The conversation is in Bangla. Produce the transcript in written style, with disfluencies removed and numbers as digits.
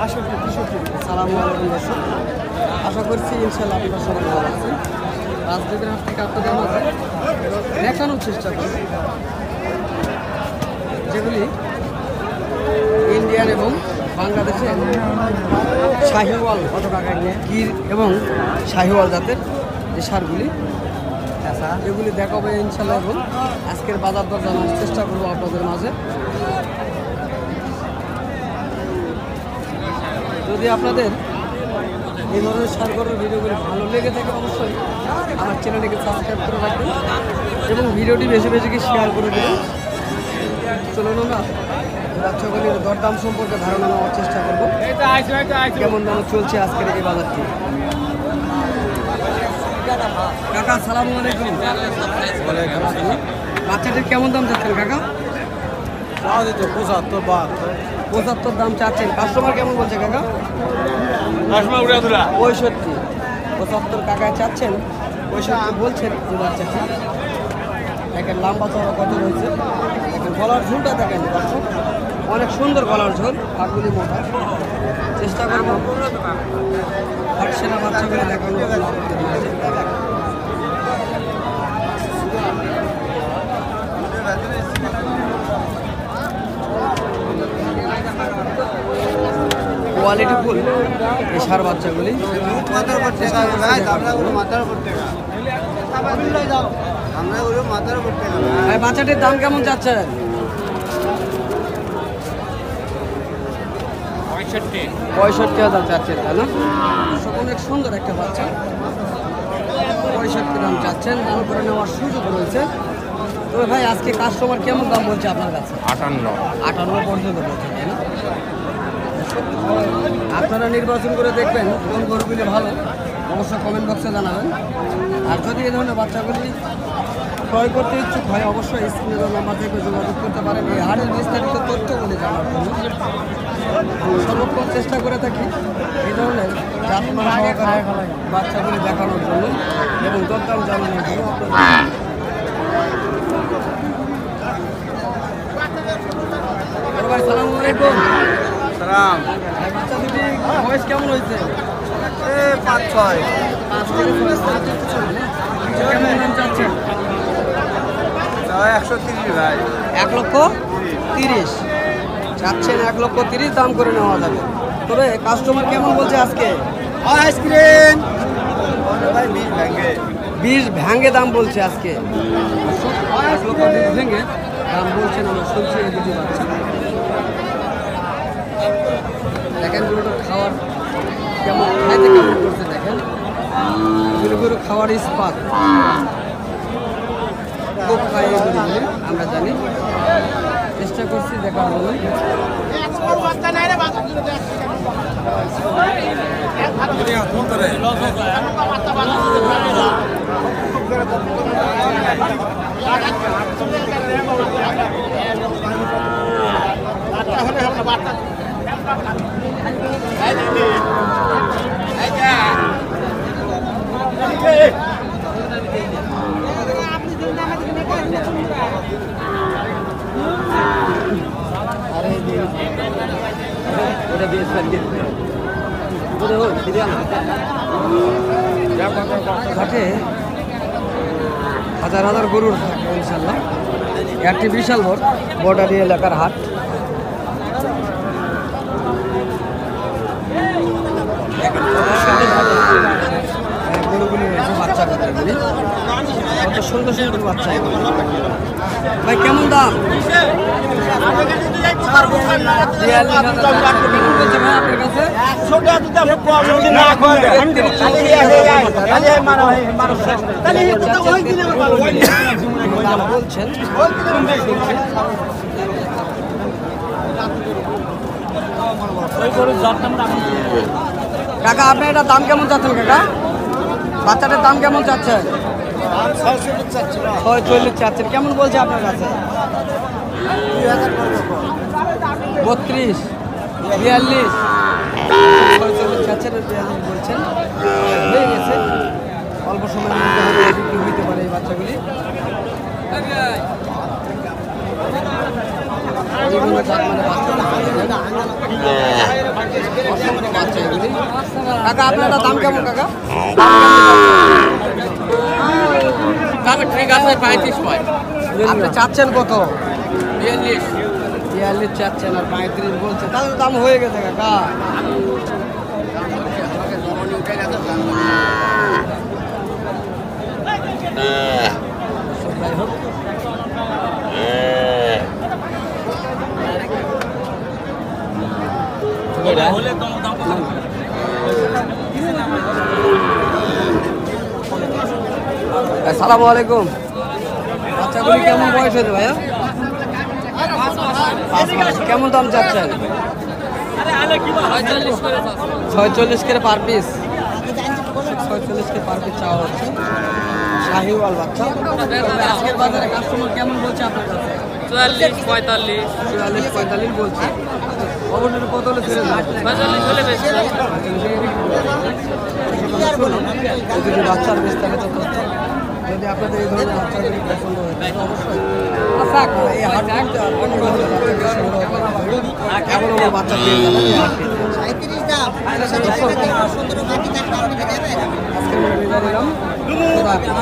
সালামু আলাইকুম দর্শক, আশা করছি ইনশাল্লাহ আপনারা সবাই ভালো আছেন। রাজনীতির হাত থেকে আপনাদের মাঝে দেখানোর চেষ্টা করি যেগুলি ইন্ডিয়ান এবং বাংলাদেশে শাহিওয়াল গির এবং শাহিওয়াল জাতের যে সারগুলি এগুলি দেখাবো ইনশাল্লাহ, এবং আজকের বাজার দর জানার চেষ্টা করবো আপনাদের মাঝে। যদি আপনাদের এই ধরনের সারগরের ভিডিওগুলি ভালো লেগে থাকে অবশ্যই আমার চ্যানেলটিকে সাবস্ক্রাইব করে রাখবেন এবং ভিডিওটি বেশি বেশি শেয়ার করে দেবেন। চলুন আমরা বাচ্চাগুলির দরদাম সম্পর্কে ধারণা নেওয়ার চেষ্টা করবো, কেমন দাম চলছে আজকের এই বাজারটি। কাকা আসসালামু আলাইকুম। বাচ্চাটির কেমন দাম চাচ্ছেন কাকা? 75 দাম চাচ্ছেন। কাস্টমার কেমন বলছে কাকা? 65। 75 কাকায় চাচ্ছেন, 65 বলছেন যে বাচ্চাটি। দেখেন লম্বা চড়া কত রয়েছে, দেখেন গলার ঝোলটা দেখেন দর্শক, অনেক সুন্দর গলার ঝোল, পাগুলি মোটা। চেষ্টা করবো সেরা বাচ্চাগুলো দেখানো। কোয়ালিটি ফুল এই সার বাচ্চাগুলি। বাচ্চাটির দাম কেমন যাচ্ছে? 65,000 চাচ্ছেন, তাই না? অনেক সুন্দর একটা বাচ্চা, 65 দাম চাচ্ছেন, দাম করে নেওয়ার সুযোগ রয়েছে। তবে ভাই আজকে কাস্টমার কেমন দাম বলছে আপনার কাছে? 58 পর্যন্ত বলছে, তাই না? আপনারা নির্বাচন করে দেখবেন কোন গরুগুলি ভালো, অবশ্যই কমেন্ট বক্সে জানাবেন। আর যদি এই ধরনের বাচ্চাগুলি ক্রয় করতে ইচ্ছুক হয় অবশ্যই স্ক্রিনের নাম্বার থেকে যোগাযোগ করতে পারেন এই হাটের বিস্তারিত তথ্যগুলি জানার জন্য। সর্বক্ষণ চেষ্টা করে থাকি এই ধরনের জাতমান সহকারে বাচ্চাগুলি দেখানোর জন্য এবং দরদাম জানানোর জন্য। আসসালামু আলাইকুম। বাচ্চা দুটি বয়স কেমন হয়েছে? 5-6। কেমন দাম চাচ্ছেন? 130 ভাই। 1,30,000 চাচ্ছেন, 1,30,000 দাম করে নেওয়া যাবে। তবে কাস্টমার কেমন বলছে আজকে? আইসক্রিম 20 ভেঙে দাম বলছে আজকে। 1,20,000 ভেঙে দাম বলছেন, আমরা শুনছি এই দুটি বাচ্চা। দেখেন গরুটা খাওয়ার কেমন, খাইতে কেমন করছে দেখেন, গরু খাওয়ার ইস্পাত খুব খাই গরুগুলি, আমরা জানি। চেষ্টা করছি দেখার জন্য। ঘাটে হাজার হাজার গরুর ইনশাল্লাহ, একটি বিশাল বর্ডারি এলাকার হাট। গরুগুলি রয়েছে বাচ্চা কাটাগুলি, কত সুন্দর সুন্দর বাচ্চা এগুলো। ভাই কেমন দাম? 42,000 বলছেন। কাকা আপনি এটা দাম কেমন চাচ্ছেন কাকা? বাচ্চাটার দাম কেমন চাচ্ছেন? 46 চাচ্ছেন। কেমন বলছে আপনার কাছে? 32, 42, 46 চাচ্ছেন, 42 বলছেন। হয়ে গেছে, অল্প সময়ের মধ্যে বিক্রি হইতে পারে এই বাচ্চাগুলি। বিভিন্ন জাত মানে বাচ্চা অসংখ্য বাচ্চা এগুলি। কাকা আপনার একটা দাম কেমন কাকা? ঠিক আছে 35 পয়েন্ট আপনি চাচ্ছেন কত? 42 42 চাচ্ছেন আর 35 বলছে, তাহলে তো দাম হয়ে গেছে কাকা। যাই হোক, আসসালামু আলাইকুম। বাচ্চাগুলি কেমন বয়স হয়েছে ভাইয়া? 5 মাস। কেমন দাম চাচ্ছেন? 46 করে পার পিস। 46 করে পার পিস চাওয়া হচ্ছে। শাহিওয়াল বাচ্চা। আজকের বাজারে কাস্টমার কেমন বলছে আপনার কাছে? 44 45 44 45 বলছে। অবশ্যই কত হলে ছেড়ে দেন? 45 হলে বেশি যদি বাচ্চার বিস্তারিত তথ্য, যদি আপনাদের এই ধরনের বাচ্চাগুলি পছন্দ হয় তাহলে অবশ্যই এই হাট কিন্তু অন্য ধরনের বাচ্চাকে সংগ্রহ করা হবে। এমন এমন বাচ্চা পেয়ে যাবেন এই হাট থেকে। আজকের মতো বিদায় নিলাম। খোদা হাফেজ।